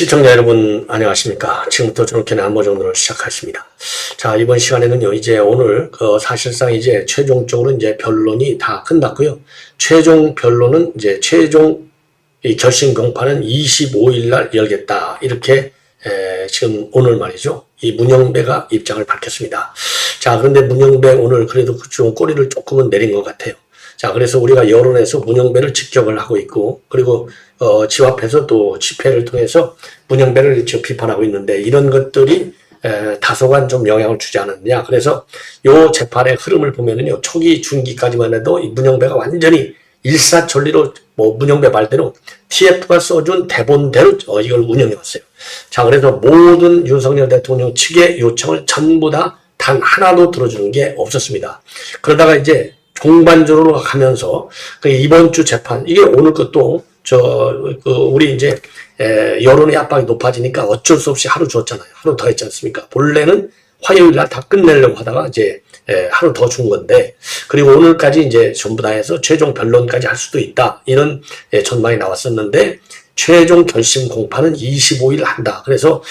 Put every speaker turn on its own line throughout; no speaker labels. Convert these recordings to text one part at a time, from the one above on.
시청자 여러분 안녕하십니까. 지금부터 저렇게는 안보정론을 시작하십니다. 자, 이번 시간에는요, 이제 오늘 사실상 이제 최종적으로 이제 변론이 다 끝났고요. 최종 변론은 이제 최종 이 결심 공판은 25일 날 열겠다. 이렇게 지금 오늘 말이죠. 이 문영배가 입장을 밝혔습니다. 자, 그런데 문영배 오늘 그래도 좀 꼬리를 조금은 내린 것 같아요. 자, 그래서 우리가 여론에서 문영배를 직격을 하고 있고, 그리고 집 앞에서 또 집회를 통해서 문영배를 비판하고 있는데, 이런 것들이 다소간 좀 영향을 주지 않았느냐. 그래서 요 재판의 흐름을 보면은요, 초기 중기까지만 해도 이 문영배가 완전히 일사천리로 문영배 말대로 TF가 써준 대본대로 이걸 운영해 왔어요. 자, 그래서 모든 윤석열 대통령 측의 요청을 전부 다 단 하나도 들어주는 게 없었습니다. 그러다가 이제 종반전으로 가면서 이번 주 재판, 이게 오늘 것도 우리 이제 여론의 압박이 높아지니까 어쩔 수 없이 하루 줬잖아요. 하루 더 했지 않습니까? 본래는 화요일 날 다 끝내려고 하다가 이제 하루 더 준 건데, 그리고 오늘까지 이제 전부 다 해서 최종 변론까지 할 수도 있다, 이런 전망이 나왔었는데, 최종 결심 공판은 25일 한다. 그래서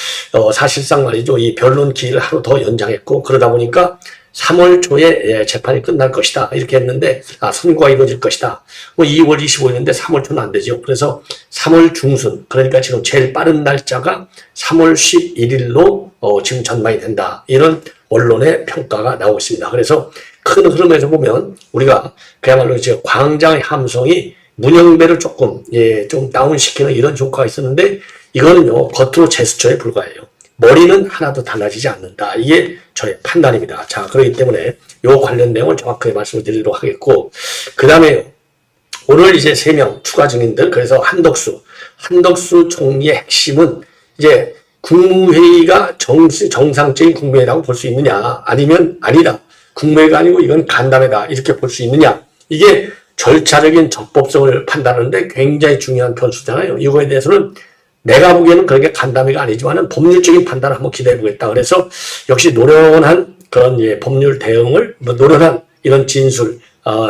사실상 말이죠, 이 변론 기일을 하루 더 연장했고, 그러다 보니까 3월 초에 재판이 끝날 것이다, 이렇게 했는데, 선고가 이루어질 것이다. 2월 25일인데 3월 초는 안 되죠. 그래서 3월 중순, 그러니까 지금 제일 빠른 날짜가 3월 11일로 지금 전망이 된다, 이런 언론의 평가가 나오고 있습니다. 그래서 큰 흐름에서 보면 우리가 그야말로 이제 광장의 함성이 문영배를 조금 좀 다운시키는 이런 효과가 있었는데, 이거는요 겉으로 제스처에 불과해요. 머리는 하나도 달라지지 않는다. 이게 저의 판단입니다. 자, 그렇기 때문에 요 관련 내용을 정확하게 말씀을 드리도록 하겠고, 그 다음에 오늘 이제 3명 추가 증인들, 그래서 한덕수 총리의 핵심은 이제 국무회의가 정상적인 국무회의라고 볼 수 있느냐, 아니면 아니다, 국무회의가 아니고 이건 간담회다, 이렇게 볼 수 있느냐. 이게 절차적인 적법성을 판단하는데 굉장히 중요한 변수잖아요. 이거에 대해서는 내가 보기에는 그렇게 간담회가 아니지만은 법률적인 판단을 한번 기대해 보겠다. 그래서 역시 노련한 그런 법률 대응을, 노련한 이런 진술,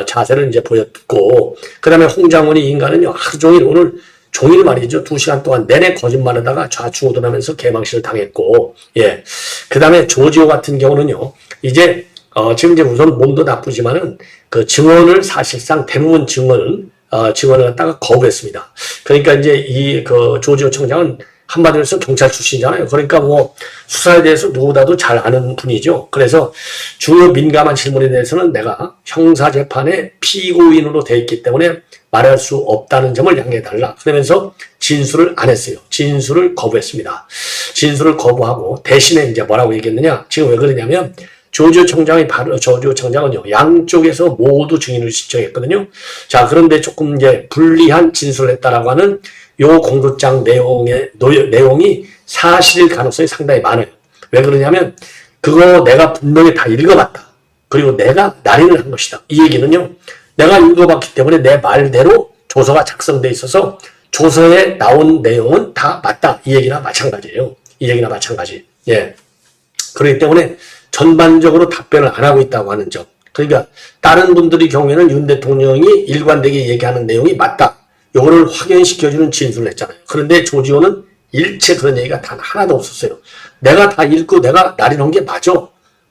자세를 이제 보였고, 그 다음에 홍장훈이 인간은요, 하루 종일, 오늘 종일 말이죠, 2시간 동안 내내 거짓말하다가 좌충우돌하면서 개망신을 당했고, 그 다음에 조지호 같은 경우는요, 이제 지금 이제 우선 몸도 나쁘지만은 그 증언을 사실상 대부분 증언을 갖다가 거부했습니다. 그러니까 이제 조지호 청장은 한마디로 해서 경찰 출신이잖아요. 그러니까 수사에 대해서 누구보다도 잘 아는 분이죠. 그래서 중요 민감한 질문에 대해서는 내가 형사재판에 피고인으로 돼 있기 때문에 말할 수 없다는 점을 양해해달라, 그러면서 진술을 안 했어요. 진술을 거부했습니다. 진술을 거부하고 대신에 이제 뭐라고 얘기했느냐. 지금 왜 그러냐면, 조지호 청장은요, 양쪽에서 모두 증인을 신청했거든요. 자, 그런데 조금 이제 불리한 진술을 했다라고 하는 요 공소장 내용이 사실일 가능성이 상당히 많아요. 왜 그러냐면, 그거 내가 분명히 다 읽어봤다, 그리고 내가 날인을 한 것이다, 이 얘기는요, 내가 읽어봤기 때문에 내 말대로 조서가 작성돼 있어서 조서에 나온 내용은 다 맞다, 이 얘기나 마찬가지예요. 이 얘기나 마찬가지. 그렇기 때문에 전반적으로 답변을 안 하고 있다고 하는 점. 그러니까 다른 분들의 경우에는 윤 대통령이 일관되게 얘기하는 내용이 맞다, 요거를 확인시켜주는 진술을 했잖아요. 그런데 조지호는 일체 그런 얘기가 단 하나도 없었어요. 내가 다 읽고 내가 날인한 게 맞아,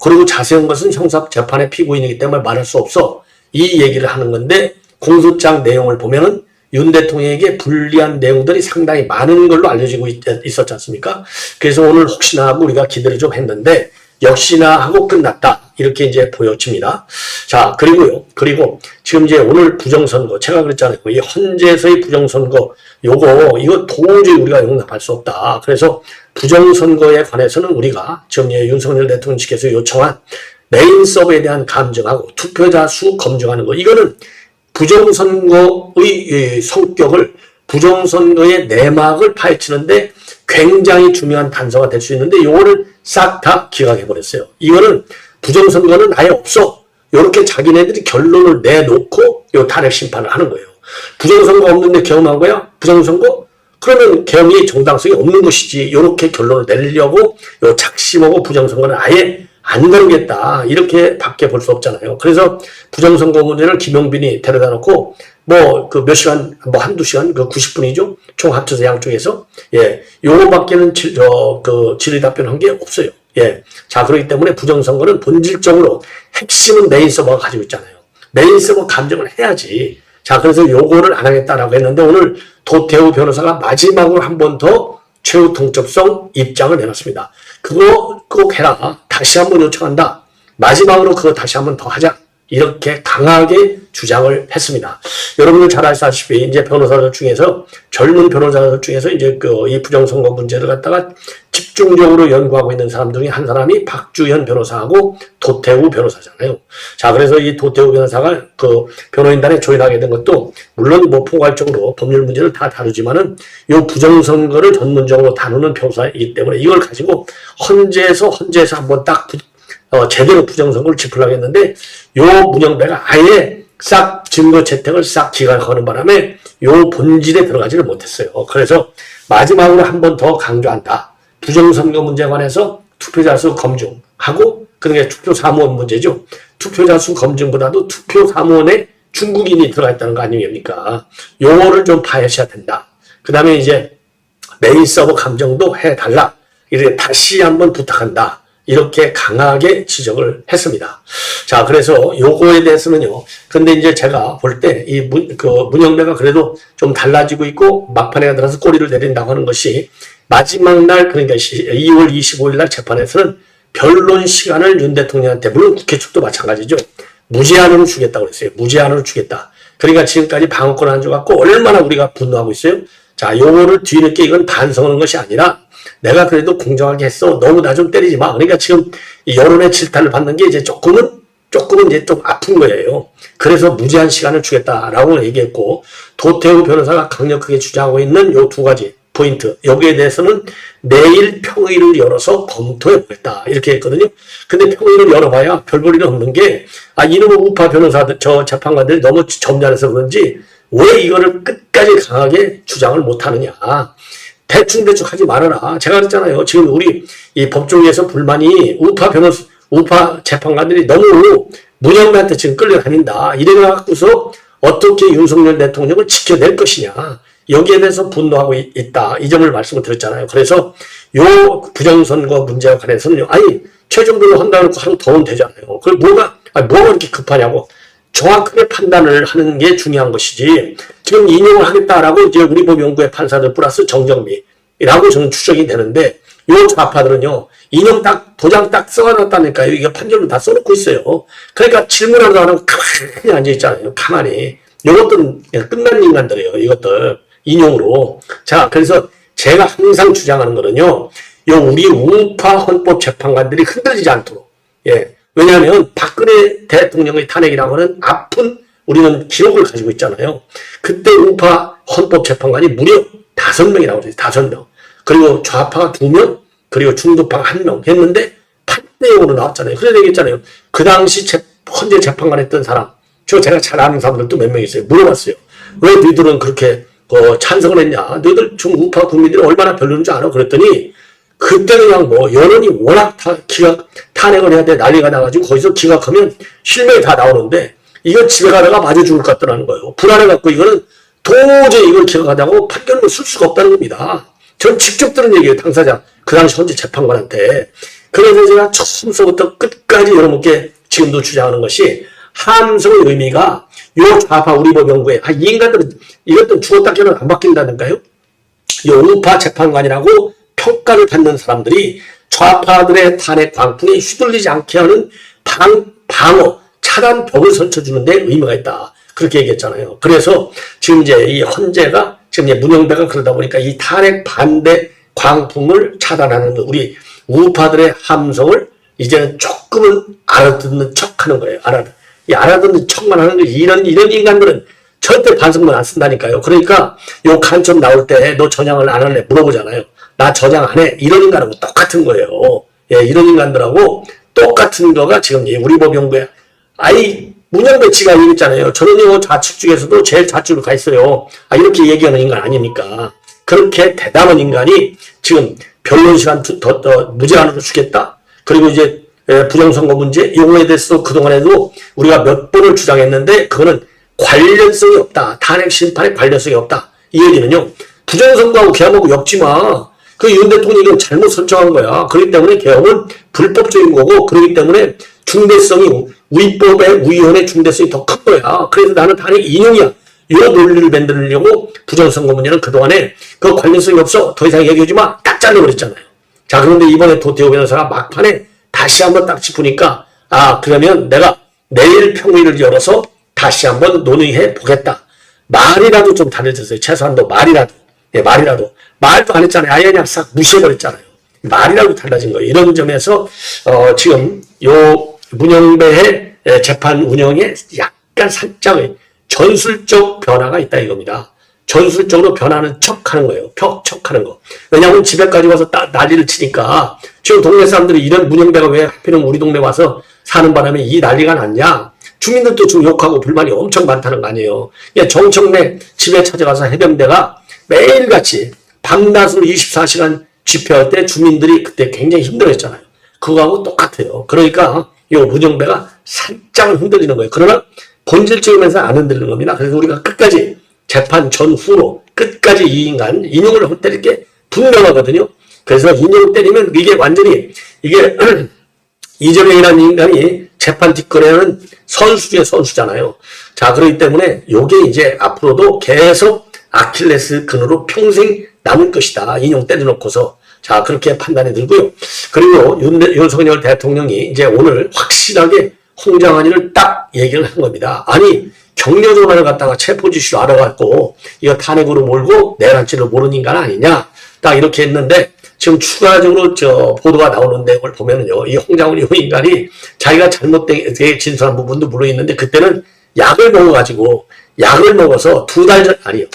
그리고 자세한 것은 형사재판의 피고인이기 때문에 말할 수 없어, 이 얘기를 하는 건데, 공소장 내용을 보면은 윤 대통령에게 불리한 내용들이 상당히 많은 걸로 알려지고 있었지 않습니까? 그래서 오늘 혹시나 하고 우리가 기대를 좀 했는데, 역시나 하고 끝났다, 이렇게 이제 보여집니다. 자, 그리고 지금 이제 오늘 부정선거, 제가 그랬잖아요. 이 헌재에서의 부정선거, 이거 도저히 우리가 용납할 수 없다. 그래서 부정선거에 관해서는 우리가 지금 윤석열 대통령 측에서 요청한 메인 서버에 대한 감정하고 투표자 수 검증하는 거, 이거는 부정선거의 성격을, 부정선거의 내막을 파헤치는데 굉장히 중요한 단서가 될 수 있는데, 요거를 싹 다 기각해버렸어요. 이거는 부정선거는 아예 없어, 요렇게 자기네들이 결론을 내놓고 요 탄핵 심판을 하는 거예요. 부정선거 없는데 계엄한 거야? 부정선거? 그러면 계엄이 정당성이 없는 것이지, 요렇게 결론을 내려고 요 작심하고 부정선거는 아예 안 다루겠다. 이렇게 밖에 볼 수 없잖아요. 그래서 부정선거 문제를 김용빈이 데려다 놓고 뭐 그 몇 시간, 뭐 한두 시간, 그 90분이죠. 총 합쳐서 양쪽에서. 예. 요거밖에는 질의 답변한 게 없어요. 예. 자, 그렇기 때문에 부정선거는 본질적으로 핵심은 메인 서버가 가지고 있잖아요. 메인 서버 감정을 해야지. 자, 그래서 요거를 안 하겠다라고 했는데 오늘 도태우 변호사가 마지막으로 한 번 더 최후 통첩성 입장을 내놨습니다. 그거 꼭 해라. 다시 한번 요청한다. 마지막으로 그거 다시 한번 더 하자. 이렇게 강하게 주장을 했습니다. 여러분들 잘 아시다시피 이제 변호사들 중에서 젊은 변호사들 중에서 이제 이 부정선거 문제를 갖다가 집중적으로 연구하고 있는 사람 중에 한 사람이 박주현 변호사하고 도태우 변호사잖아요. 자, 그래서 이 도태우 변호사가 그 변호인단에 조인하게 된 것도 물론 뭐 포괄적으로 법률 문제를 다 다루지만은 요 부정선거를 전문적으로 다루는 변호사이기 때문에 이걸 가지고 헌재에서 한번 딱 제대로 부정선거를 짚으려고 했는데 요 문영배가 아예 싹 증거 채택을 싹 기각하는 바람에 요 본질에 들어가지를 못했어요. 그래서 마지막으로 한 번 더 강조한다. 부정선거 문제에 관해서 투표자 수 검증하고 그게 투표 사무원 문제죠. 투표자 수 검증보다도 투표 사무원에 중국인이 들어가 있다는 거 아닙니까? 요거를 좀 파헤쳐야 된다. 그 다음에 이제 메인 서버 감정도 해달라. 이렇게 다시 한번 부탁한다. 이렇게 강하게 지적을 했습니다. 자, 그래서 요거에 대해서는요. 근데 이제 제가 볼 때 이 문영배가 그래도 좀 달라지고 있고 막판에 들어서 꼬리를 내린다고 하는 것이 마지막 날 그러니까 2월 25일 날 재판에서는 변론 시간을 윤 대통령한테 물론 국회 측도 마찬가지죠. 무제한으로 주겠다고 그랬어요. 무제한으로 주겠다. 그러니까 지금까지 방어권 안 줘갖고 얼마나 우리가 분노하고 있어요. 자, 요거를 뒤늦게 이건 반성하는 것이 아니라 내가 그래도 공정하게 했어. 너무 나 좀 때리지 마. 그러니까 지금 여론의 질타를 받는 게 이제 조금은 이제 좀 아픈 거예요. 그래서 무제한 시간을 주겠다라고 얘기했고 도태우 변호사가 강력하게 주장하고 있는 요 두 가지 포인트. 여기에 대해서는 내일 평의를 열어서 검토해 보겠다. 이렇게 했거든요. 근데 평의를 열어봐야 별 볼 일 없는 게 이놈의 우파 변호사들, 저 재판관들이 너무 점잖아서 그런지 왜 이거를 끝까지 강하게 주장을 못하느냐. 대충 하지 말아라. 제가 그랬잖아요. 지금 우리 이 법조계에서 불만이 우파 재판관들이 너무 문영배한테 지금 끌려다닌다. 이래갖고서 어떻게 윤석열 대통령을 지켜낼 것이냐. 여기에 대해서 분노하고 있다. 이 점을 말씀을 드렸잖아요. 그래서 요 부정선거 문제와 관해서는요. 최종적으로 한다고 하루 더는 되잖아요. 그걸 뭐가 이렇게 급하냐고. 정확하게 판단을 하는 게 중요한 것이지 지금 인용을 하겠다라고 이제 우리 법연구의 판사들 플러스 정정미라고 저는 추정이 되는데 요 좌파들은요 인용 딱 도장 딱 써놨다니까요. 이게 판결로 다 써놓고 있어요. 그러니까 질문하는 사람은 가만히 앉아있잖아요. 가만히. 요것들은 끝난 인간들이에요. 이것들 인용으로. 자, 그래서 제가 항상 주장하는 거는요. 요 우리 우파 헌법 재판관들이 흔들리지 않도록. 예. 왜냐하면 박근혜 대통령의 탄핵이라고 하는 아픈 우리는 기록을 가지고 있잖아요. 그때 우파 헌법재판관이 무려 5명이라고 그랬어요. 5명. 그리고 좌파가 2명, 그리고 중도파가 1명 했는데 8대 0으로 나왔잖아요. 그래서 얘기했잖아요. 그 당시 헌재 재판관 했던 사람, 제가 잘 아는 사람들도 몇 명 있어요. 물어봤어요. 왜 너희들은 그렇게 찬성을 했냐? 너희들 좀 우파 국민들이 얼마나 별로인 줄 알아? 그랬더니 그때는 그냥 여론이 워낙 탄핵을 해야 돼 난리가 나가지고 거기서 기각하면 실명이 다 나오는데 이건 집에 가다가 맞아 죽을 것 같더라는 거예요. 불안해갖고 이거는 도저히 이걸 기각하자고 판결을 쓸 수가 없다는 겁니다. 전 직접 들은 얘기예요. 당사자. 그 당시 현재 재판관한테. 그래서 제가 처음서부터 끝까지 여러분께 지금도 주장하는 것이 함성의 의미가 요 좌파 우리 법연구에 이 인간들은 이것도 죽었다 깨어나 안 바뀐다는가요? 요 우파 재판관이라고 평가를 받는 사람들이 좌파들의 탄핵 광풍에 휘둘리지 않게 하는 방어, 차단벽을 설쳐주는 데 의미가 있다. 그렇게 얘기했잖아요. 그래서 지금 이제 이 헌재가 지금 이제 문영배가 그러다 보니까 이 탄핵 반대 광풍을 차단하는 우리 우파들의 함성을 이제는 조금은 알아듣는 척 하는 거예요. 알아듣는 척만 하는 거예요. 이런 인간들은 절대 반성문 안 쓴다니까요. 그러니까 요 간첩 나올 때 너 전향을 안 할래? 물어보잖아요. 나 전향 안 해. 이런 인간하고 똑같은 거예요. 예, 이런 인간들하고 똑같은 거가 지금 우리 법연구에 문영배 씨가 얘기했잖아요. 저는요 좌측 중에서도 제일 좌측으로 가 있어요. 이렇게 얘기하는 인간 아닙니까? 그렇게 대담한 인간이 지금 변론 시간 더 무제한으로 주겠다. 그리고 이제 부정선거 문제, 이거에 대해서 그동안에도 우리가 몇 번을 주장했는데 그거는 관련성이 없다. 탄핵 심판에 관련성이 없다. 이 얘기는요. 부정선거하고 개헌하고 엮지마. 그 윤 대통령이 이건 잘못 설정한 거야. 그렇기 때문에 개헌은 불법적인 거고 그렇기 때문에 중대성이 위법의 위헌의 중대성이 더 큰 거야. 그래서 나는 탄핵 인용이야. 이 논리를 만들려고 부정선거 문제는 그동안에 그 관련성이 없어. 더 이상 얘기하지 마. 딱 잘라버렸잖아요. 자, 그런데 이번에 도태호 변호사가 막판에 다시 한번 딱 짚으니까 그러면 내가 내일 평의를 열어서 다시 한번 논의해 보겠다. 말이라도 좀 달라졌어요. 최소한도 말이라도. 예, 말이라도. 말도 안 했잖아요. 아예 그냥 싹 무시해버렸잖아요. 말이라도 달라진 거예요. 이런 점에서 지금 요 문영배의 재판 운영에 약간 살짝의 전술적 변화가 있다 이겁니다. 전술적으로 변하는 척하는 거예요. 척하는 거. 왜냐하면 집에까지 와서 난리를 치니까 지금 동네 사람들이 이런 문영배가 왜 하필이면 우리 동네 와서 사는 바람에 이 난리가 났냐. 주민들도 지금 욕하고 불만이 엄청 많다는 거 아니에요. 정청래 집에 찾아가서 해병대가 매일같이 밤낮으로 24시간 집회할 때 주민들이 그때 굉장히 힘들어했잖아요. 그거하고 똑같아요. 그러니까 이 문영배가 살짝 흔들리는 거예요. 그러나 본질적이면서 안 흔들리는 겁니다. 그래서 우리가 끝까지 재판 전후로 끝까지 이 인간 인용을 때릴 게 분명하거든요. 그래서 인용 때리면 이게 완전히 이게 이재명이라는 인간이 재판 뒷거래하는 선수 중에 선수잖아요. 자, 그렇기 때문에 요게 이제 앞으로도 계속 아킬레스 근으로 평생 남을 것이다. 인용 때려놓고서. 자, 그렇게 판단이 들고요. 그리고 윤석열 대통령이 이제 오늘 확실하게 홍장한이를 딱 얘기를 한 겁니다. 아니, 격려 전화를 갖다가 체포지시로 알아갖고 이거 탄핵으로 몰고 내란죄를 모르는 인간 아니냐. 딱 이렇게 했는데 지금 추가적으로 보도가 나오는 내용을 보면은요, 이 홍장훈 이 인간이 자기가 잘못되게 진술한 부분도 물론 있는데 그때는 약을 먹어서 2달 전, 아니요.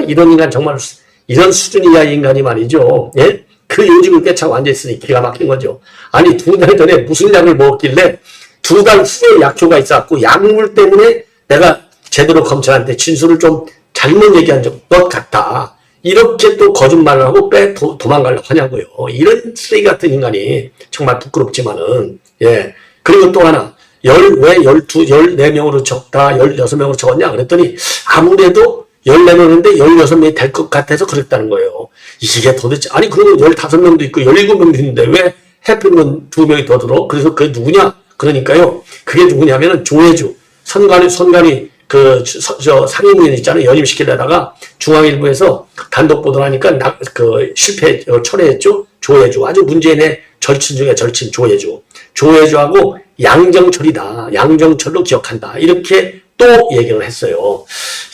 이런 인간 정말 이런 수준이야 인간이 말이죠. 예? 그 요직을 꿰차고 앉아있으니 기가 막힌 거죠. 아니 2달 전에 무슨 약을 먹었길래 2달 후에 약효가 있어갖고 약물 때문에 내가 제대로 검찰한테 진술을 좀 잘못 얘기한 것 같다. 이렇게 또 거짓말을 하고 도망가려고 하냐고요. 이런 쓰레기 같은 인간이 정말 부끄럽지만은, 예. 그리고 또 하나, 왜 14명으로 적다, 16명으로 적었냐? 그랬더니 아무래도 14명인데 16명이 될 것 같아서 그랬다는 거예요. 이게 도대체, 아니, 그러면 15명도 있고 17명도 있는데 왜 해필이면 2명이 더 들어? 그래서 그게 누구냐? 그러니까요. 그게 누구냐면은 조혜주. 선관위 상임위원 있잖아요. 연임시키려다가 중앙일보에서 단독 보도를 하니까 철회했죠. 조혜주. 아주 문재인의 절친 중에 절친 조혜주. 조혜주하고 양정철이다. 양정철로 기억한다. 이렇게 또 얘기를 했어요.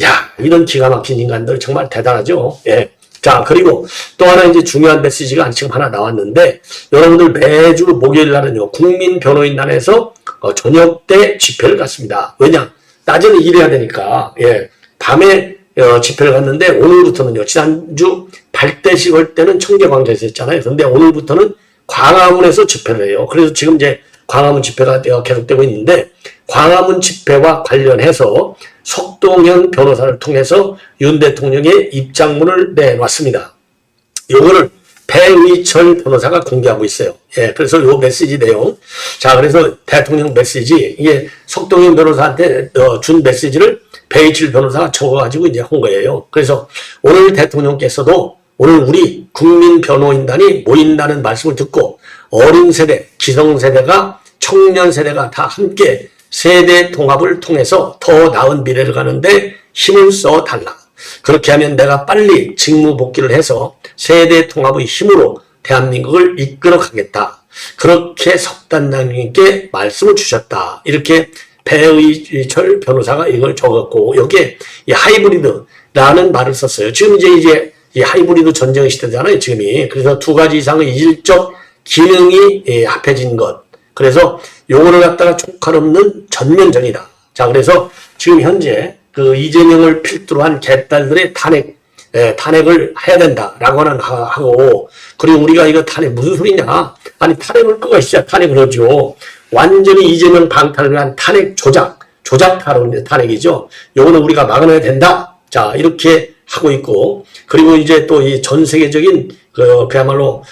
야, 이런 기가 막힌 인간들 정말 대단하죠. 예. 자, 그리고 또 하나 이제 중요한 메시지가 지금 하나 나왔는데, 여러분들 매주 목요일 날은요, 국민변호인단에서 저녁 때 집회를 갔습니다. 왜냐? 낮에는 일해야 되니까, 예. 밤에 집회를 갔는데, 오늘부터는요, 지난주 발대식 할 때는 청계광장에서 했잖아요. 근데 오늘부터는 광화문에서 집회를 해요. 그래서 지금 이제 광화문 집회가 계속되고 있는데, 광화문 집회와 관련해서 석동현 변호사를 통해서 윤 대통령의 입장문을 내놨습니다. 요거를 배의철 변호사가 공개하고 있어요. 예, 그래서 요 메시지 내용. 자, 그래서 대통령 메시지, 이게 석동현 변호사한테 준 메시지를 배의철 변호사가 적어가지고 이제 한 거예요. 그래서 오늘 대통령께서도 오늘 우리 국민변호인단이 모인다는 말씀을 듣고 어린 세대, 기성세대가 청년 세대가 다 함께 세대 통합을 통해서 더 나은 미래를 가는데 힘을 써달라. 그렇게 하면 내가 빨리 직무 복귀를 해서 세대 통합의 힘으로 대한민국을 이끌어 가겠다. 그렇게 석단장님께 말씀을 주셨다. 이렇게 배의철 변호사가 이걸 적었고, 여기에 이 하이브리드라는 말을 썼어요. 지금 이제 이 하이브리드 전쟁 시대잖아요, 지금이. 그래서 2가지 이상의 이질적 기능이 합해진 것. 그래서 요거를 갖다가 촉할 없는 전면전이다. 자, 그래서 지금 현재 그 이재명을 필두로 한 개딸들의 탄핵을 해야 된다라고 하고, 그리고 우리가 이거 탄핵 무슨 소리냐? 아니, 탄핵을 끄고 있어야 탄핵을 하죠. 완전히 이재명 방탄을 위한 탄핵 조작 탄핵이죠. 요거는 우리가 막아내야 된다. 자, 이렇게 하고 있고, 그리고 이제 또 이 전 세계적인 그야말로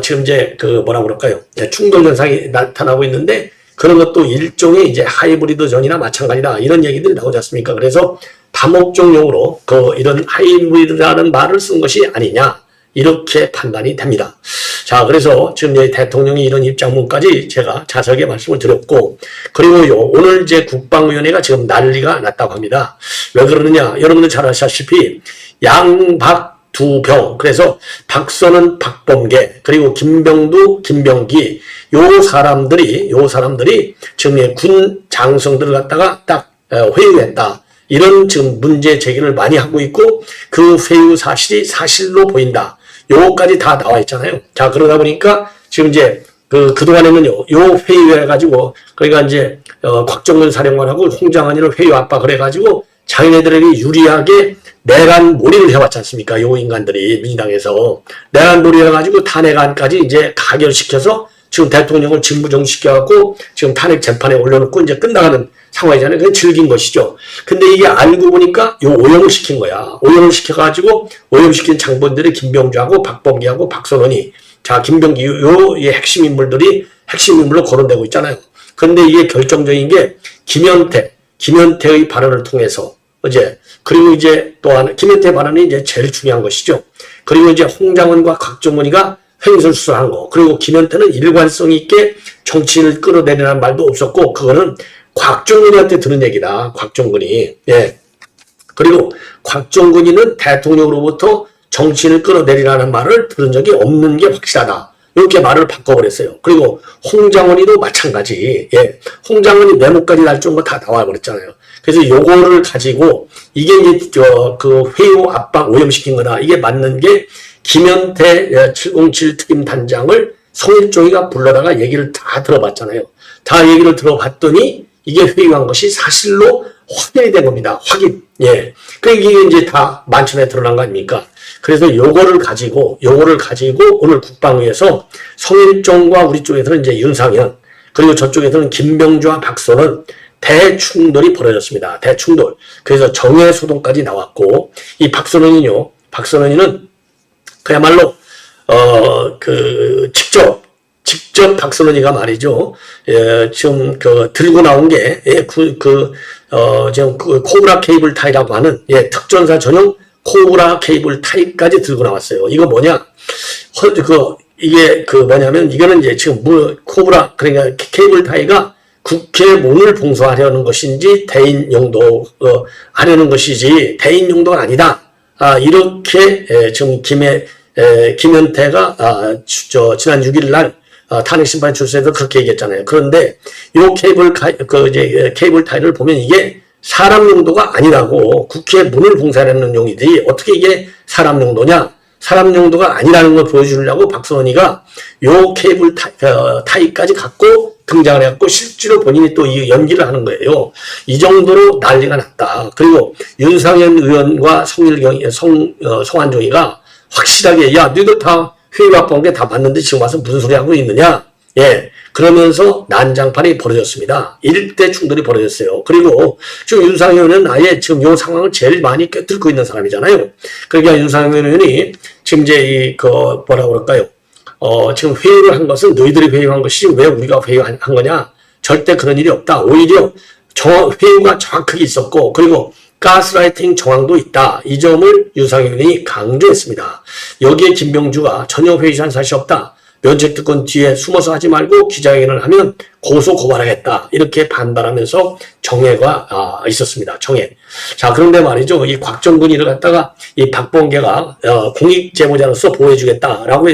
지금 이제 뭐라 그럴까요? 충돌 현상이 나타나고 있는데, 그런 것도 일종의 이제 하이브리드 전이나 마찬가지다, 이런 얘기들이 나오지 않습니까? 그래서 다목적용으로 이런 하이브리드라는 말을 쓴 것이 아니냐, 이렇게 판단이 됩니다. 자, 그래서 지금 대통령이 이런 입장문까지 제가 자세하게 말씀을 드렸고, 그리고 오늘 이제 국방위원회가 지금 난리가 났다고 합니다. 왜 그러느냐? 여러분들 잘 아시다시피 양박 두 병, 그래서 박선은 박범계, 그리고 김병두 김병기, 요 사람들이 지금 군 장성들을 갖다가 딱 회유했다, 이런 지금 문제 제기를 많이 하고 있고, 그 회유 사실이 사실로 보인다, 요거까지 다 나와 있잖아요. 자, 그러다 보니까 지금 이제 그동안에는요, 요 회유해가지고, 그러니까 이제 곽정근 사령관하고 홍장한이를 회유 압박을 해가지고 자기네들에게 유리하게 내란 몰이를 해왔지 않습니까? 요 인간들이 민주당에서 내란 몰이를 해가지고 탄핵안까지 이제 가결시켜서 지금 대통령을 직무정지시켜갖고 지금 탄핵 재판에 올려놓고 이제 끝나가는 상황이잖아요. 그게 즐긴 것이죠. 근데 이게 알고 보니까 요 오염을 시킨 거야. 오염을 시켜가지고 오염시킨 장본들이 김병주하고 박범기하고 박선원이, 자, 김병기 요의 핵심 인물로 거론되고 있잖아요. 근데 이게 결정적인 게 김현태의 발언을 통해서 그리고 이제 또 하나, 김현태 발언이 이제 제일 중요한 것이죠. 그리고 이제 홍장원과 곽정원이가 횡설수설한 거, 그리고 김현태는 일관성 있게 정치인을 끌어내리라는 말도 없었고, 그거는 곽정근이한테 들은 얘기다, 곽정근이. 예. 그리고 곽정근이는 대통령으로부터 정치인을 끌어내리라는 말을 들은 적이 없는 게 확실하다, 이렇게 말을 바꿔버렸어요. 그리고 홍장원이도 마찬가지. 예. 홍장원이 메모까지 날 정도 다 나와버렸잖아요. 그래서 요거를 가지고 이게 이제 회유 압박 오염시킨 거다, 이게 맞는 게 김현태 707 특임단장을 성일종이가 불러다가 얘기를 다 들어봤잖아요. 다 얘기를 들어봤더니 이게 회유한 것이 사실로 확인이 된 겁니다. 확인. 예. 그러니까 이게 이제 다 만천에 드러난 거 아닙니까? 그래서 요거를 가지고 오늘 국방위에서 성일종과 우리 쪽에서는 이제 윤상현, 그리고 저쪽에서는 김병주와 박선은 대충돌이 벌어졌습니다. 대충돌. 그래서 정예소동까지 나왔고, 이 박선원이는 그야말로 직접 박선원이가 말이죠. 지금 들고 나온 게 지금 코브라 케이블 타이라고 하는 특전사 전용 코브라 케이블 타이까지 들고 나왔어요. 이거 뭐냐? 이게 뭐냐면, 이거는 이제 지금 코브라, 그러니까 케이블 타이가 국회 문을 봉쇄하려는 것인지 대인 용도 하려는 것이지 대인 용도가 아니다, 이렇게 지금 김현태가 지난 6일 날 탄핵 심판 출세에서 그렇게 얘기했잖아요. 그런데 이 케이블 타이를 보면 이게 사람 용도가 아니라고, 국회 문을 봉쇄하려는 용이지 어떻게 이게 사람 용도냐? 사람 용도가 아니라는 걸 보여주려고 박선원이가 요 케이블 타이까지 갖고 등장을 해갖고 실제로 본인이 또 이 연기를 하는 거예요. 이 정도로 난리가 났다. 그리고 윤상현 의원과 송환종이가 확실하게, 야, 너희들 다 회의가 본 게 다 맞는데 지금 와서 무슨 소리 하고 있느냐? 예. 그러면서 난장판이 벌어졌습니다. 일대 충돌이 벌어졌어요. 그리고 지금 윤상현 의원은 아예 지금 이 상황을 제일 많이 꿰뚫고 있는 사람이잖아요. 그러니까 윤상현 의원이 지금 이제 뭐라 그럴까요? 지금 회의를 한 것은 너희들이 회의한 것이 왜 우리가 회의한 거냐? 절대 그런 일이 없다. 오히려 회의가 정확하게 있었고, 그리고 가스라이팅 정황도 있다, 이 점을 윤상현 의원이 강조했습니다. 여기에 김병주가 전혀 회의한 사실이 없다, 면책특권 뒤에 숨어서 하지 말고 기자회견을 하면 고소고발하겠다, 이렇게 반발하면서 정회가 있었습니다. 정회. 자, 그런데 말이죠, 이 곽정근이를 갖다가 이 박범계가 공익제보자로서 보호해주겠다라고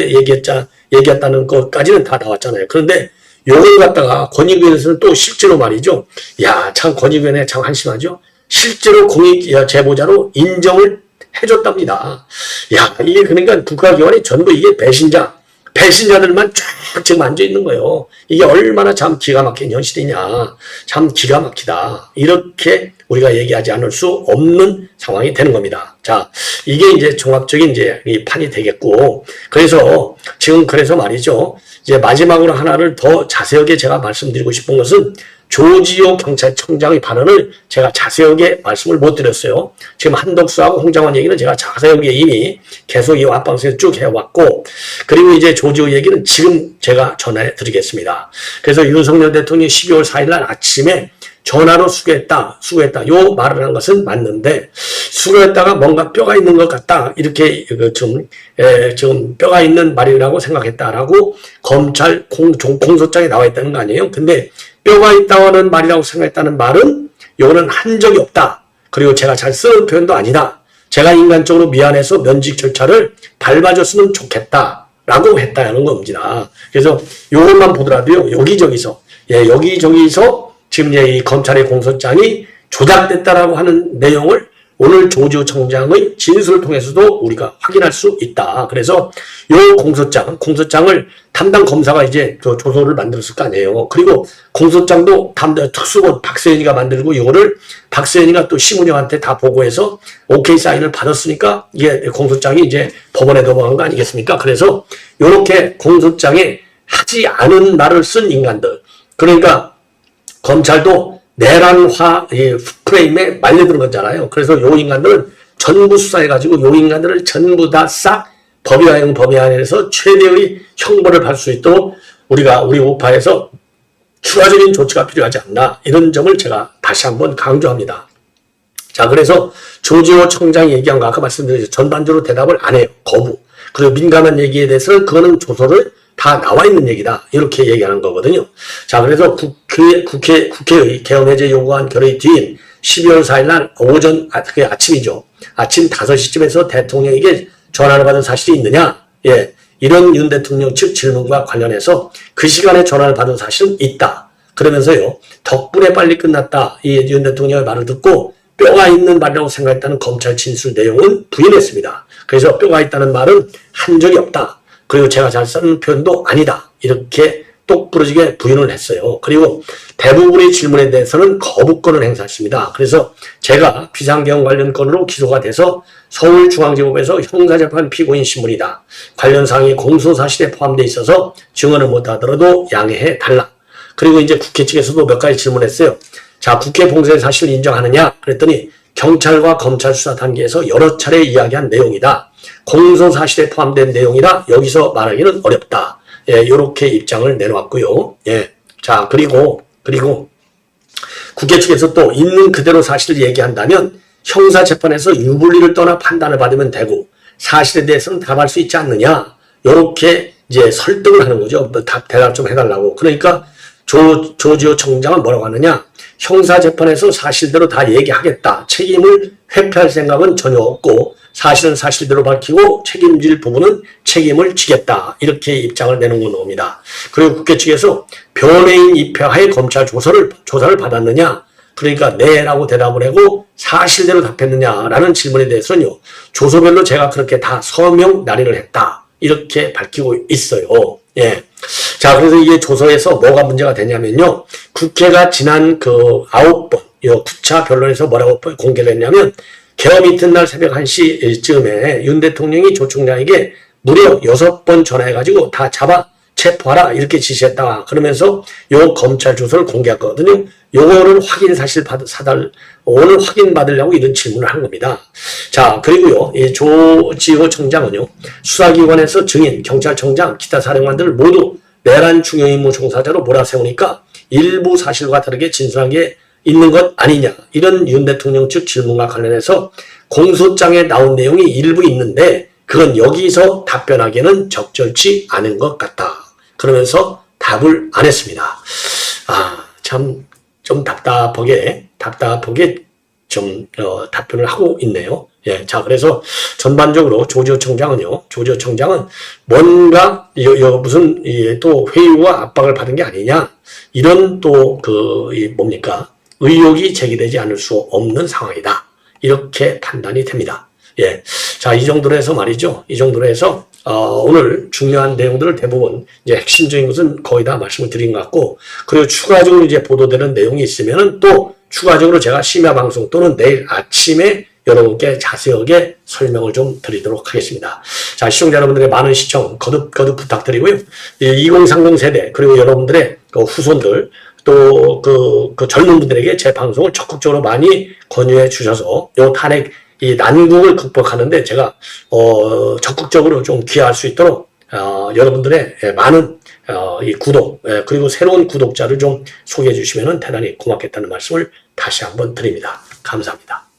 얘기했다는 것까지는 다 나왔잖아요. 그런데 요걸 갖다가 권익위원회에서는 또 실제로 말이죠, 야, 참 권익위원회 참 한심하죠. 실제로 공익제보자로 인정을 해줬답니다. 야, 이게 그러니까 국가기관이 전부 이게 배신자들만 쫙 지금 앉아있는 거예요. 이게 얼마나 참 기가 막힌 현실이냐. 참 기가 막히다. 이렇게 우리가 얘기하지 않을 수 없는 상황이 되는 겁니다. 자, 이게 이제 종합적인 이제 이 판이 되겠고, 그래서 말이죠, 이제 마지막으로 하나를 더 자세하게 제가 말씀드리고 싶은 것은 조지호 경찰청장의 발언을 제가 자세하게 말씀을 못 드렸어요. 지금 한덕수하고 홍장관 얘기는 제가 자세하게 이미 계속 이 앞방송에서 쭉 해왔고, 그리고 이제 조지호 얘기는 지금 제가 전해 드리겠습니다. 그래서 윤석열 대통령이 12월 4일 날 아침에 전화로 수고했다. 요 말을 한 것은 맞는데, 수고했다가 뭔가 뼈가 있는 것 같다. 이렇게 좀 뼈가 있는 말이라고 생각했다라고 검찰 공소장에 나와 있다는 거 아니에요? 근데 뼈가 있다는 말이라고 생각했다는 말은 요거는 한 적이 없다. 그리고 제가 잘 쓰는 표현도 아니다. 제가 인간적으로 미안해서 면직 절차를 밟아줬으면 좋겠다라고 했다는 겁니다. 그래서 요것만 보더라도요, 여기저기서 지금 이 검찰의 공소장이 조작됐다라고 하는 내용을 오늘 조지호 청장의 진술을 통해서도 우리가 확인할 수 있다. 그래서 이 공소장을 담당 검사가 이제 조서를 만들었을 거 아니에요. 그리고 공소장도 특수본 박세현이가 만들고 이거를 박세현이가 또 심은영한테 다 보고해서 오케이 사인을 받았으니까 이게 공소장이 이제 법원에 넘어간 거 아니겠습니까? 그래서 이렇게 공소장에 하지 않은 말을 쓴 인간들, 그러니까 검찰도 내란화 프레임에 말려드는 거잖아요. 그래서 요 인간들은 전부 수사해가지고 요 인간들을 전부 다 싹 법의화형 법의안에서 최대의 형벌을 받을 수 있도록 우리 우파에서 추가적인 조치가 필요하지 않나, 이런 점을 제가 다시 한번 강조합니다. 자, 그래서 조지호 청장이 얘기한 거 아까 말씀드렸죠. 전반적으로 대답을 안 해요. 거부. 그리고 민감한 얘기에 대해서는 그거는 조서를 다 나와 있는 얘기다. 이렇게 얘기하는 거거든요. 자, 그래서 국회의 개헌 해제 요구안 결의 뒤인 12월 4일 날 오전, 그게 아침이죠. 아침 5시쯤에서 대통령에게 전화를 받은 사실이 있느냐? 예. 이런 윤 대통령 측 질문과 관련해서 그 시간에 전화를 받은 사실은 있다. 그러면서요, 덕분에 빨리 끝났다. 이 윤 대통령의 말을 듣고 뼈가 있는 말이라고 생각했다는 검찰 진술 내용은 부인했습니다. 그래서 뼈가 있다는 말은 한 적이 없다. 그리고 제가 잘 쓰는 표현도 아니다. 이렇게 똑부러지게 부인을 했어요. 그리고 대부분의 질문에 대해서는 거부권을 행사했습니다. 그래서 제가 비상계엄 관련 건으로 기소가 돼서 서울중앙지법에서 형사재판 피고인 신문이다. 관련 사항이 공소사실에 포함되어 있어서 증언을 못하더라도 양해해 달라. 그리고 이제 국회 측에서도 몇 가지 질문했어요. 자, 국회 봉쇄 사실을 인정하느냐? 그랬더니 경찰과 검찰 수사 단계에서 여러 차례 이야기한 내용이다. 공소사실에 포함된 내용이라 여기서 말하기는 어렵다. 예, 요렇게 입장을 내놓았고요. 예. 자, 그리고 국회 측에서 또 있는 그대로 사실을 얘기한다면 형사재판에서 유불리를 떠나 판단을 받으면 되고 사실에 대해서는 답할 수 있지 않느냐. 요렇게 이제 설득을 하는 거죠. 대답 좀 해달라고. 그러니까 조지호 청장은 뭐라고 하느냐. 형사재판에서 사실대로 다 얘기하겠다. 책임을 회피할 생각은 전혀 없고 사실은 사실대로 밝히고 책임질 부분은 책임을 지겠다. 이렇게 입장을 내놓은 겁니다. 그리고 국회 측에서 변호인 입회하에 검찰 조사를 받았느냐. 그러니까 네라고 대답을 하고 사실대로 답했느냐라는 질문에 대해서는요. 조서별로 제가 그렇게 다 서명 날인을 했다. 이렇게 밝히고 있어요. 예. 자, 그래서 이게 조서에서 뭐가 문제가 되냐면요. 국회가 지난 9번, 9차 변론에서 뭐라고 공개를 했냐면, 개엄 이튿날 새벽 1시쯤에 윤 대통령이 조 청장에게 무려 6번 전화해가지고 다 잡아 체포하라 이렇게 지시했다. 그러면서 요 검찰 조서를 공개했거든요. 요거를 오늘 확인받으려고 이런 질문을 한 겁니다. 자, 그리고요, 이 조지호 청장은요, 수사기관에서 증인, 경찰청장, 기타 사령관들을 모두 내란 중요임무 종사자로 몰아세우니까 일부 사실과 다르게 진술한 게 있는 것 아니냐. 이런 윤 대통령 측 질문과 관련해서 공소장에 나온 내용이 일부 있는데 그건 여기서 답변하기에는 적절치 않은 것 같다. 그러면서 답을 안 했습니다. 아, 참 좀 답답하게 좀 답변을 하고 있네요. 예, 자, 그래서 전반적으로 조지호 청장은 뭔가 무슨 또 회유와 압박을 받은 게 아니냐, 이런 또 의혹이 제기되지 않을 수 없는 상황이다. 이렇게 판단이 됩니다. 예, 자, 이 정도로 해서 말이죠. 이 정도로 해서 오늘 중요한 내용들을 대부분 이제 핵심적인 것은 거의 다 말씀을 드린 것 같고, 그리고 추가적으로 이제 보도되는 내용이 있으면은 또 추가적으로 제가 심야 방송 또는 내일 아침에 여러분께 자세하게 설명을 좀 드리도록 하겠습니다. 자, 시청자 여러분들의 많은 시청 거듭 부탁드리고요. 2030 세대 그리고 여러분들의 후손들 또 그 젊은 분들에게 제 방송을 적극적으로 많이 권유해 주셔서 요 탄핵 이 난국을 극복하는데 제가 적극적으로 좀 기여할 수 있도록 여러분들의 많은 이 구독 그리고 새로운 구독자를 좀 소개해 주시면 대단히 고맙겠다는 말씀을 다시 한번 드립니다. 감사합니다.